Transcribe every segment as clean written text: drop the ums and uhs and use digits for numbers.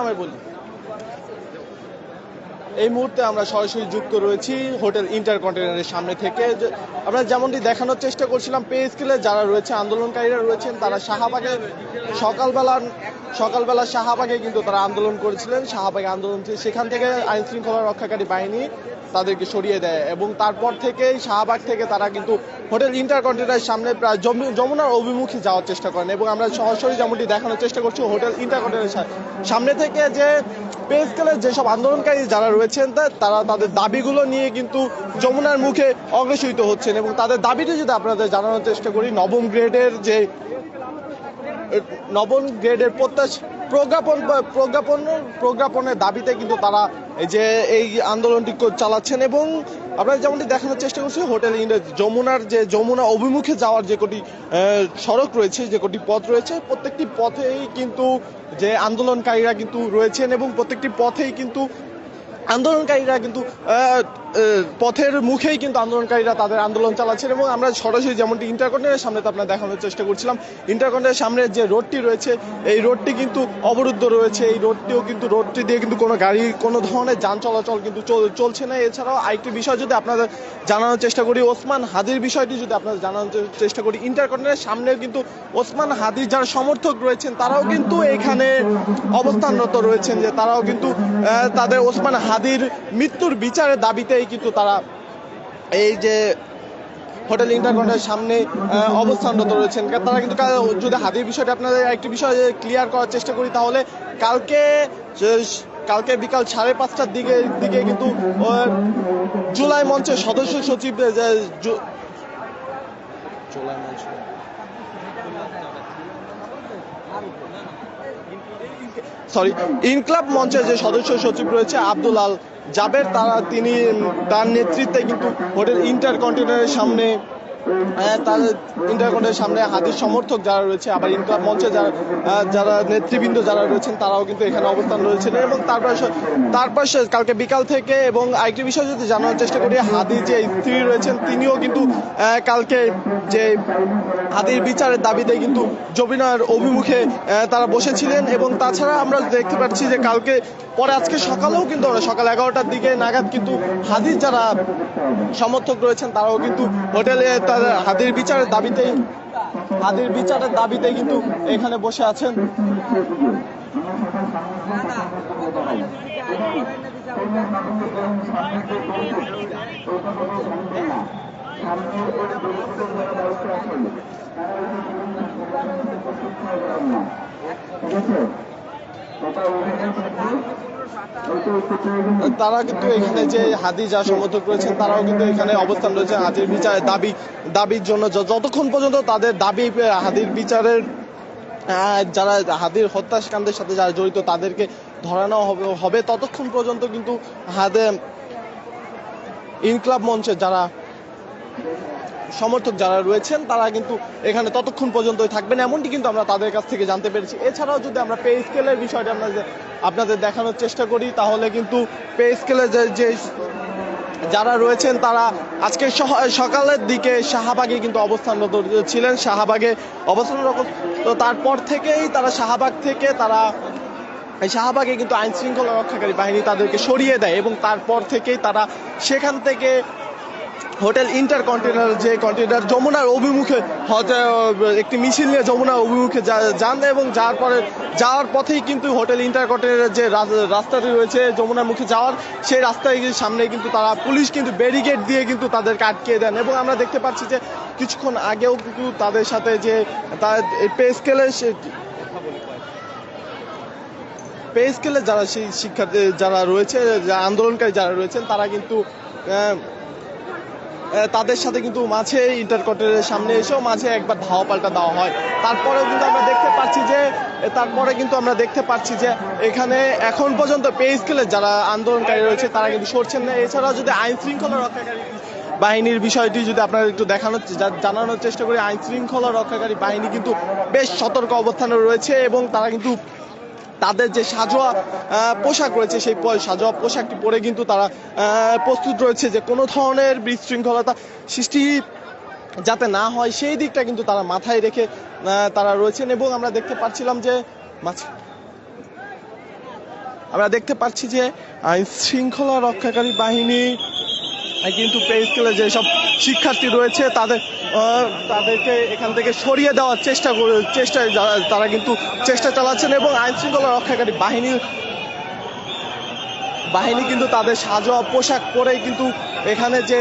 আমি বলি এই মুহূর্তে আমরা সরাসরি যুক্ত রয়েছি হোটেল ইন্টারকন্টিনেন্টালের সামনে থেকে। আমরা যেমনটি দেখানোর চেষ্টা করছিলাম, পে স্কেলে যারা রয়েছে আন্দোলনকারীরা রয়েছেন তারা শাহবাগে সকালবেলা শাহবাগে কিন্তু তারা আন্দোলন করেছিলেন। শাহবাগে আন্দোলন সেখান থেকে আইন শৃঙ্খলা রক্ষাকারী বাহিনী তাদেরকে সরিয়ে দেয় এবং তারপর থেকেই শাহবাগ থেকে তারা কিন্তু হোটেল ইন্টারকন্টিনেন্টালের সামনে প্রায় যমুনার অভিমুখে যাওয়ার চেষ্টা করেন এবং আমরা সরাসরি যেমনটি দেখানোর চেষ্টা করছি হোটেল ইন্টারকন্টিনেন্টালের সামনে থেকে যে পে স্কেলের যেসব আন্দোলনকারী যারা রয়েছেন তারা তাদের দাবিগুলো নিয়ে কিন্তু যমুনার মুখে অগ্রসরিত হচ্ছেন এবং তাদের দাবিটি যদি আপনাদের জানানোর চেষ্টা করি, নবম গ্রেডের প্রজ্ঞাপনের দাবিতে কিন্তু তারা এই আন্দোলনটি চালাচ্ছেন এবং আপনারা যেমনটি দেখানোর চেষ্টা করছি হোটেল যমুনা অভিমুখে যাওয়ার যে কটি সড়ক রয়েছে, যে কটি পথ রয়েছে, প্রত্যেকটি পথেই কিন্তু যে আন্দোলনকারীরা কিন্তু রয়েছেন এবং প্রত্যেকটি পথেই কিন্তু আন্দোলনকারীরা কিন্তু পথের মুখেই কিন্তু আন্দোলনকারীরা তাদের আন্দোলন চালাচ্ছেন এবং আমরা সরাসরি যেমনটি ইন্টারকন্টিনেন্টালের সামনে তো আপনারা দেখানোর চেষ্টা করছিলাম, ইন্টারকন্টিনেন্টালের সামনে যে রোডটি রয়েছে এই রোডটি কিন্তু অবরুদ্ধ রয়েছে। এই রোডটি দিয়ে কিন্তু কোনো গাড়ি, কোনো ধরনের যান চলাচল কিন্তু চলছে না। এছাড়াও আরেকটি বিষয় যদি আপনাদের জানানোর চেষ্টা করি, ওসমান হাদির বিষয়টি যদি আপনাদের জানানোর চেষ্টা করি, ইন্টারকন্টিনেন্টালের সামনে কিন্তু ওসমান হাদির যারা সমর্থক রয়েছেন তারাও কিন্তু এখানে অবস্থানরত রয়েছেন, যে তারাও কিন্তু তাদের ওসমান হাদির মৃত্যুর বিচারের দাবিতেই কিন্তু তারা এই যে হোটেল ইন্টারকন্টিনেন্টালের সামনে অবস্থানরত রয়েছেন। তারা কিন্তু যদি হাদির বিষয়টা আপনাদের একটি বিষয় ক্লিয়ার করার চেষ্টা করি, তাহলে কালকে বিকাল 5:30টার দিকে কিন্তু জুলাই মঞ্চের সদস্য সচিব ইনকলাব মঞ্চের যে সদস্য সচিব রয়েছে আব্দুল আল জাবের, তার নেতৃত্বে কিন্তু হোটেল ইন্টারকন্টিনেন্টালের সামনে হাদির সমর্থক যারা রয়েছে, আবার ইনকলাব মঞ্চে যারা নেতৃবৃন্দ যারা রয়েছেন তারাও কিন্তু এখানে অবস্থান রয়েছেন এবং তারপর কালকে বিকাল থেকে। এবং আরেকটি বিষয় যদি জানার চেষ্টা করি, হাদির যে স্ত্রী রয়েছেন তিনিও কিন্তু কালকে যে হাদির বিচারের দাবিতে কিন্তু যমুনার অভিমুখে তারা বসেছিলেন এবং তাছাড়া আমরা দেখতে পাচ্ছি যে আজকে সকালেও কিন্তু সকাল 11টার দিকে নাগাদ কিন্তু হাদির যারা সমর্থক রয়েছেন তারাও কিন্তু হোটেলে তাদের হাদির বিচারের দাবিতে কিন্তু এখানে বসে আছেন। তারা কিন্তু এখানে যে হাদি যা সমর্থক রয়েছেন তারাও কিন্তু এখানে অবস্থান রয়েছে হাদির বিচারের দাবির জন্য। যতক্ষণ পর্যন্ত তাদের দাবি হাদির বিচারের যারা হাদির হত্যাকাণ্ডের সাথে যারা জড়িত তাদেরকে ধরানো হবে ততক্ষণ পর্যন্ত কিন্তু ইনকলাব মঞ্চের যারা সমর্থক যারা রয়েছেন তারা কিন্তু এখানে ততক্ষণ পর্যন্তই থাকবেন, এমনটি কিন্তু আমরা তাদের কাছ থেকে জানতে পেরেছি। এছাড়াও যদি আমরা পে স্কেলের বিষয়টা আপনাদের দেখানোর চেষ্টা করি, তাহলে কিন্তু পে স্কেলে যে যারা রয়েছেন তারা আজকে সকালের দিকে শাহবাগে কিন্তু অবস্থানরত ছিলেন, শাহবাগে অবস্থানরত। তো তারপর থেকেই তারা শাহবাগে কিন্তু আইন শৃঙ্খলা রক্ষাকারী বাহিনী তাদেরকে সরিয়ে দেয় এবং তারপর থেকেই তারা সেখান থেকে হোটেল ইন্টারকন্টিনেন্টাল যে কন্টেনার যমুনার অভিমুখে একটি মিছিল নিয়ে যমুনার অভিমুখে যান এবং যাওয়ার পথেই কিন্তু হোটেল ইন্টারকন্টিনেন্টাল যে রাস্তাটি রয়েছে যমুনার মুখে যাওয়ার, সেই রাস্তায় সামনে কিন্তু তারা পুলিশ কিন্তু ব্যারিকেড দিয়ে কিন্তু তাদেরকে আটকিয়ে দেন এবং আমরা দেখতে পাচ্ছি যে কিছুক্ষণ আগেও কিন্তু তাদের সাথে যে পে স্কেলে যারা সেই শিক্ষার্থী যারা রয়েছে, আন্দোলনকারী যারা রয়েছেন তারা কিন্তু তাদের সাথে কিন্তু মাঝে ইন্টারকন্টিনেন্টালের সামনে এসেও মাঝে একবার ধাওয়া পাল্টা দেওয়া হয়। তারপরে কিন্তু আমরা দেখতে পাচ্ছি যে এখানে এখন পর্যন্ত পে স্কেলে যারা আন্দোলনকারী রয়েছে তারা কিন্তু সরছেন না। এছাড়াও যদি আইন শৃঙ্খলা রক্ষাকারী বাহিনীর বিষয়টি যদি আপনারা একটু জানানোর চেষ্টা করি, আইন শৃঙ্খলা রক্ষাকারী বাহিনী কিন্তু বেশ সতর্ক অবস্থানে রয়েছে এবং তারা কিন্তু তাদের যে সাজোয়া পোশাক রয়েছে সেই সাজোয়া পোশাকটি পরে কিন্তু তারা প্রস্তুত রয়েছে যে কোনো ধরনের বিশৃঙ্খলতা সৃষ্টি যাতে না হয় সেই দিকটা কিন্তু তারা মাথায় রেখে তারা রয়েছেন। এবং আমরা দেখতে পাচ্ছিলাম যে আমরা দেখতে পাচ্ছি যে আইন শৃঙ্খলা রক্ষাকারী বাহিনী কিন্তু পে স্কেলে যেসব শিক্ষার্থী রয়েছে তাদেরকে এখান থেকে সরিয়ে দেওয়ার তারা কিন্তু চেষ্টা চালাচ্ছেন এবং আইন শৃঙ্খলা রক্ষাকারী বাহিনী কিন্তু তাদের সাজোয়া পোশাক পরেই কিন্তু এখানে যে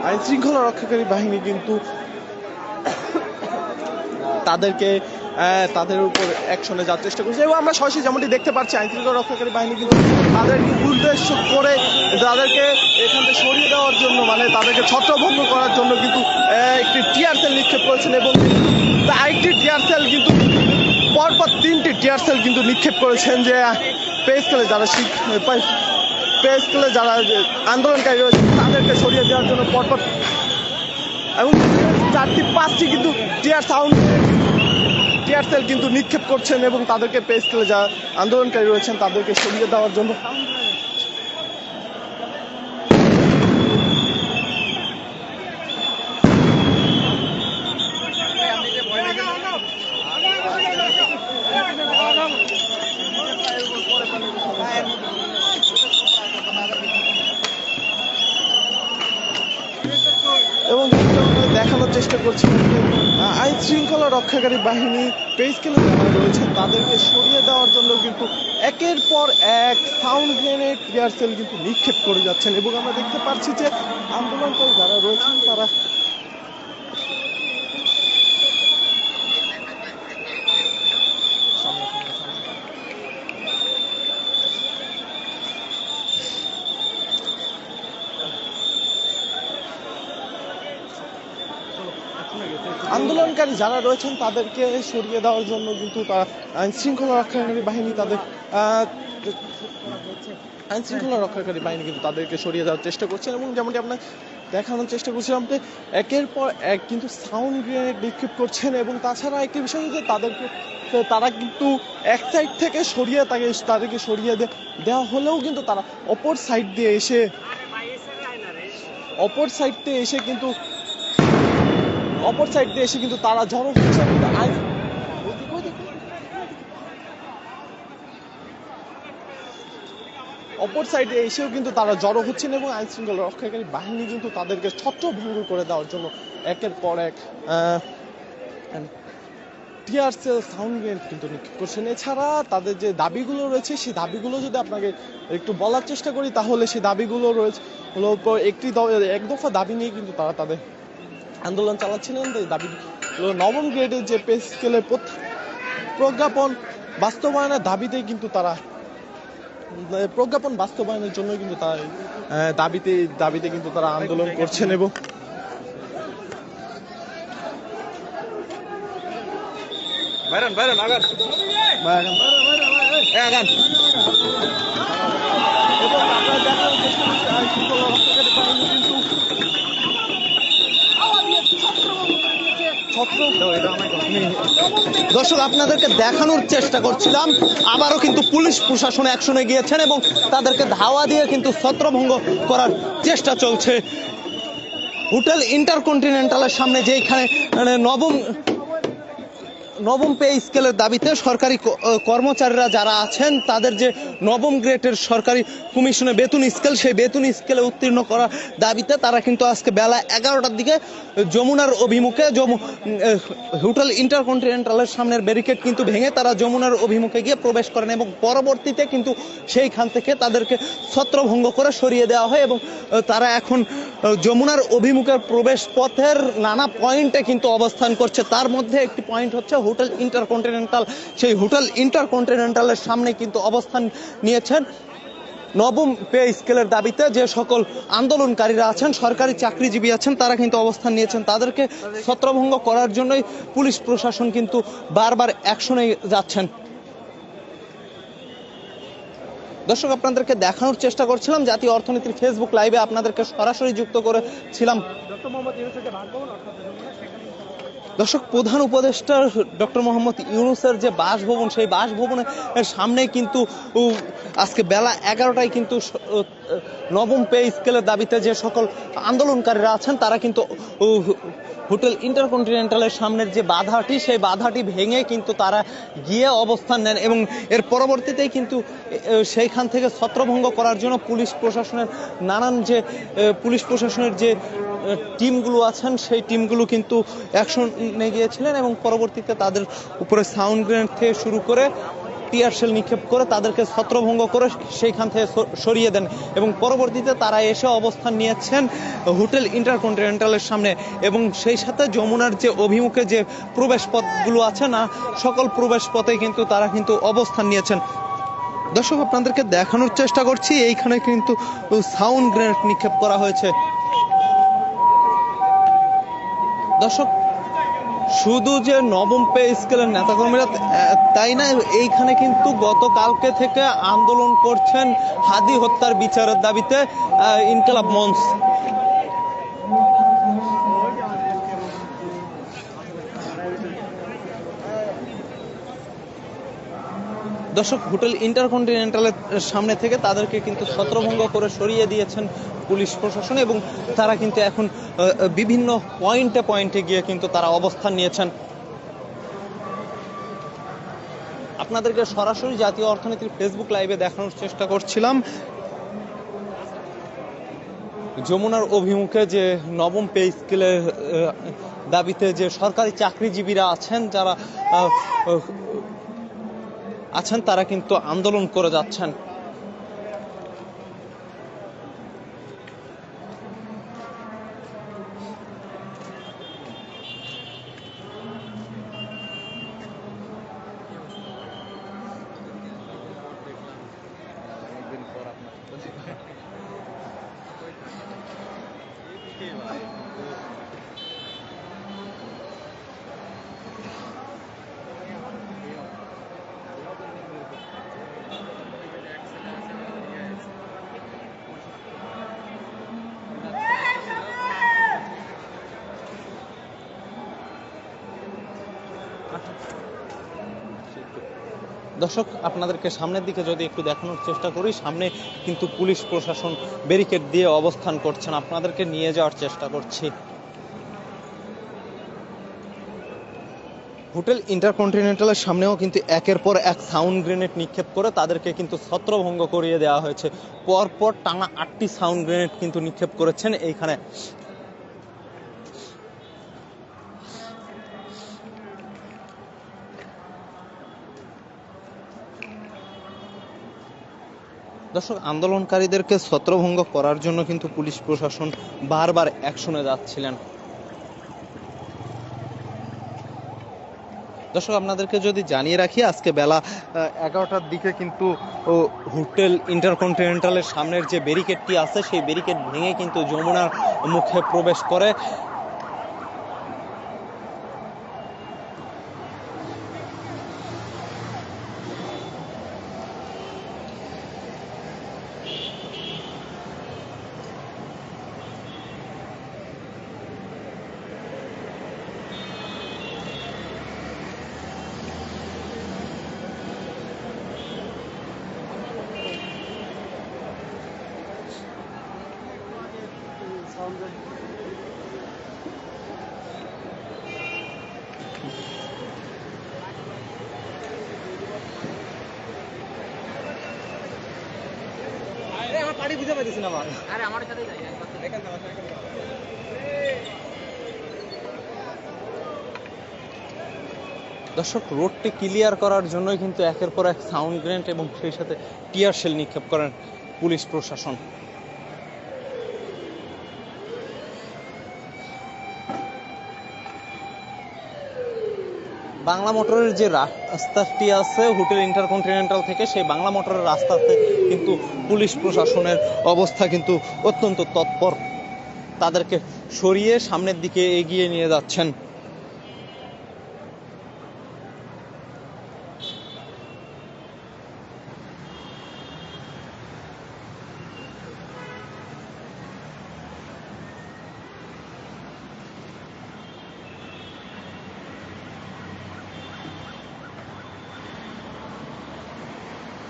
আইন শৃঙ্খলা রক্ষাকারী বাহিনী কিন্তু তাদের উপর অ্যাকশনে যাওয়ার চেষ্টা করছে এবং আমরা সরাসরি যেমনটি দেখতে পাচ্ছি আইন শৃঙ্খলা রক্ষাকারী বাহিনী কিন্তু তাদেরকে উদ্দেশ্য করে তাদেরকে এখান থেকে সরিয়ে দেওয়ার জন্য মানে তাদেরকে ছত্রভঙ্গ করার জন্য কিন্তু একটি টিয়ার সেল নিক্ষেপ করেছেন এবং আরেকটি টিয়ার সেল কিন্তু পরপর 3টি টিয়ার সেল কিন্তু নিক্ষেপ করেছেন যে পে স্কেলে যারা আন্দোলনকারী রয়েছে তাদেরকে সরিয়ে দেওয়ার জন্য পরপর এবং 4-5টি কিন্তু টিয়ার সেল কিন্তু নিক্ষেপ করছেন এবং তাদেরকে পে স্কেলে যারা আন্দোলনকারী রয়েছেন তাদেরকে সরিয়ে দেওয়ার জন্য এবং দেখানোর চেষ্টা করছি আইন শৃঙ্খলা রক্ষাকারী বাহিনী পে স্কেলে যারা রয়েছেন তাদেরকে সরিয়ে দেওয়ার জন্য কিন্তু একের পর এক সাউন্ড গ্রেনেড টিয়ার সেল কিন্তু নিক্ষেপ করে যাচ্ছেন এবং আমরা দেখতে পাচ্ছি যে আন্দোলনকারী যারা রয়েছেন তারা আন্দোলনকারী যারা রয়েছেন তাদেরকে সরিয়ে দেওয়ার জন্য কিন্তু তারা আইন শৃঙ্খলা রক্ষাকারী বাহিনী কিন্তু তাদেরকে সরিয়ে দেওয়ার চেষ্টা করছেন এবং যেমনটি আপনার দেখানোর চেষ্টা করছিলাম যে একের পর এক কিন্তু সাউন্ড গ্রেনেড নিক্ষেপ করছেন এবং তাছাড়া একটি বিষয় যে তারা কিন্তু এক সাইড থেকে তাদেরকে সরিয়ে দেওয়া হলেও কিন্তু তারা অপর সাইড দিয়ে এসে কিন্তু তারা জড়ো হচ্ছে অপর সাইডে এসেও কিন্তু তারা জড়ো হচ্ছেন এবং আইন শৃঙ্খলা রক্ষাকারী বাহিনী কিন্তু তাদেরকে ছত্রভঙ্গ করে দেওয়ার জন্য একের পর এক টিয়ার সেল সাউন্ড গ্রেনেড কিন্তু নিক্ষেপ করছেন। এছাড়া তাদের যে দাবিগুলো রয়েছে সেই দাবিগুলো যদি আপনাকে একটু বলার চেষ্টা করি তাহলে সেই দাবিগুলো রয়েছে এক দফা দাবি নিয়ে কিন্তু তারা তাদের আন্দোলন চালাচ্ছিলেন। দাবি নবম গ্রেডের যে পে স্কেলের প্রজ্ঞাপন বাস্তবায়নের দাবিতেই কিন্তু তারা প্রজ্ঞাপন বাস্তবায়নের জন্য কিন্তু তারা দাবিতে কিন্তু তারা আন্দোলন করছেন এবং দর্শক আপনাদেরকে দেখানোর চেষ্টা করছিলাম আবারও কিন্তু পুলিশ প্রশাসন অ্যাকশনে গিয়েছেন এবং তাদেরকে ধাওয়া দিয়ে কিন্তু ছত্রভঙ্গ করার চেষ্টা চলছে। হোটেল ইন্টারকন্টিনেন্টালের সামনে যেখানে নবম পে স্কেলের দাবিতে সরকারি কর্মচারীরা যারা আছেন তাদের যে নবম গ্রেডের সরকারি কমিশনে বেতন স্কেল সেই বেতন স্কেলে উত্তীর্ণ করার দাবিতে তারা কিন্তু আজকে বেলা 11টার দিকে যমুনার অভিমুখে হোটেল ইন্টারকন্টিনেন্টালের সামনের ব্যারিকেড কিন্তু ভেঙে তারা যমুনার অভিমুখে গিয়ে প্রবেশ করেন এবং পরবর্তীতে কিন্তু সেইখান থেকে তাদেরকে ছত্রভঙ্গ করে সরিয়ে দেওয়া হয় এবং তারা এখন যমুনার অভিমুখের প্রবেশ পথের নানা পয়েন্টে কিন্তু অবস্থান করছে। তার মধ্যে একটি পয়েন্ট হচ্ছে হোটেল ইন্টারকন্টিনেন্টাল। সেই হোটেল ইন্টারকন্টিনেন্টালের সামনে কিন্তু অবস্থান নিয়েছেন নবম পে স্কেলের দাবিতে যে সকল আন্দোলনকারীরা আছেন, সরকারি চাকরিজীবী আছেন, তারা কিন্তু অবস্থান নিয়েছেন। তাদেরকে ছত্রভঙ্গ করার জন্যই পুলিশ প্রশাসন কিন্তু বারবার অ্যাকশনে যাচ্ছেন। দর্শক আপনাদেরকে দেখানোর চেষ্টা করছিলাম জাতীয় অর্থনীতির ফেসবুক লাইভে আপনাদেরকে সরাসরি যুক্ত করেছিলাম। দর্শক প্রধান উপদেষ্টা ডক্টর মোহাম্মদ ইউনূসের যে বাসভবন, সেই বাসভবনের সামনে কিন্তু আজকে বেলা 11টায় কিন্তু নবম পে স্কেলের দাবিতে যে সকল আন্দোলনকারীরা আছেন তারা কিন্তু হোটেল ইন্টারকন্টিনেন্টালের সামনের যে বাধাটি, সেই বাধাটি ভেঙে কিন্তু তারা গিয়ে অবস্থান নেন এবং এর পরবর্তীতেই কিন্তু সেইখান থেকে ছত্রভঙ্গ করার জন্য পুলিশ প্রশাসনের যে টিমগুলো আছেন সেই টিমগুলো কিন্তু অ্যাকশন নিয়ে গিয়েছিলেন এবং পরবর্তীতে তাদের উপরে সাউন্ড গ্রেনেড থেকে শুরু করে টিয়ার শেল নিক্ষেপ করে তাদেরকে ছত্রভঙ্গ করে সেইখান থেকে সরিয়ে দেন এবং পরবর্তীতে তারা এসে অবস্থান নিয়েছেন হোটেল ইন্টারকন্টিনেন্টালের সামনে এবং সেই সাথে যমুনার যে অভিমুখে যে প্রবেশ পথগুলো আছে না, সকল প্রবেশ পথে কিন্তু তারা কিন্তু অবস্থান নিয়েছেন। দর্শক আপনাদেরকে দেখানোর চেষ্টা করছি, এইখানে কিন্তু সাউন্ড গ্রেনেড নিক্ষেপ করা হয়েছে। দর্শক শুধু যে নবম পে স্কেলের নেতাকর্মীরা তাই না, এইখানে কিন্তু গতকালকে থেকে আন্দোলন করছেন হাদি হত্যার বিচারের দাবিতে ইনকিলাব মঞ্চ। দর্শক হোটেল ইন্টারকন্টিনেন্টালের সামনে থেকে তাদেরকে কিন্তু ছত্রভঙ্গ করে সরিয়ে দিয়েছেন পুলিশ প্রশাসন এবং তারা কিন্তু এখন বিভিন্ন পয়েন্টে গিয়ে কিন্তু তারা অবস্থান নিয়েছেন। আপনাদেরকে সরাসরি জাতীয় অর্থনীতির ফেসবুক লাইভে দেখানোর চেষ্টা করছিলাম যমুনার অভিমুখে যে নবম পে স্কেলের দাবিতে যে সরকারি চাকরিজীবীরা আছেন, যারা তারা কিন্তু আন্দোলন করে যাচ্ছেন। দর্শক আপনাদেরকে সামনের দিকে যদি একটু দেখানোর চেষ্টা করি, সামনে কিন্তু পুলিশ প্রশাসন ব্যারিকেড দিয়ে অবস্থান করছেন, আপনাদেরকে নিয়ে যাওয়ার চেষ্টা করছি। হোটেল ইন্টারকন্টিনেন্টালের সামনেও কিন্তু একের পর এক সাউন্ড গ্রেনেড নিক্ষেপ করে তাদেরকে কিন্তু ছত্রভঙ্গ করিয়ে দেওয়া হয়েছে। পরপর টানা 8টি সাউন্ড গ্রেনেড কিন্তু নিক্ষেপ করেছেন এইখানে। দর্শক আন্দোলনকারীদেরকে ছত্রভঙ্গ করার জন্য কিন্তু পুলিশ প্রশাসন বারবার অ্যাকশনে যাচ্ছিলেন। দর্শক আপনাদেরকে যদি জানিয়ে রাখি, আজকে বেলা 11টার দিকে কিন্তু হোটেল ইন্টারকন্টিনেন্টালের সামনের যে ব্যারিকেডটি আছে সেই ব্যারিকেড ভেঙে কিন্তু যমুনার মুখে প্রবেশ করে দর্শক রোডটি ক্লিয়ার করার জন্যই কিন্তু একের পর এক সাউন্ড গ্রেনেড এবং সেই সাথে টিয়ার শেল নিক্ষেপ করেন পুলিশ প্রশাসন। বাংলা মোটরের যে রাস্তাটি আছে হোটেল ইন্টারকন্টিনেন্টাল থেকে, সেই বাংলা মোটরের রাস্তাতে কিন্তু পুলিশ প্রশাসনের অবস্থা কিন্তু অত্যন্ত তৎপর, তাদেরকে সরিয়ে সামনের দিকে এগিয়ে নিয়ে যাচ্ছেন।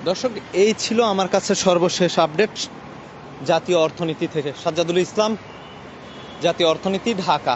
দর্শক, এই ছিল আমার কাছে সর্বশেষ আপডেট জাতীয় অর্থনীতি থেকে। সাজ্জাদুল ইসলাম, জাতীয় অর্থনীতি, ঢাকা।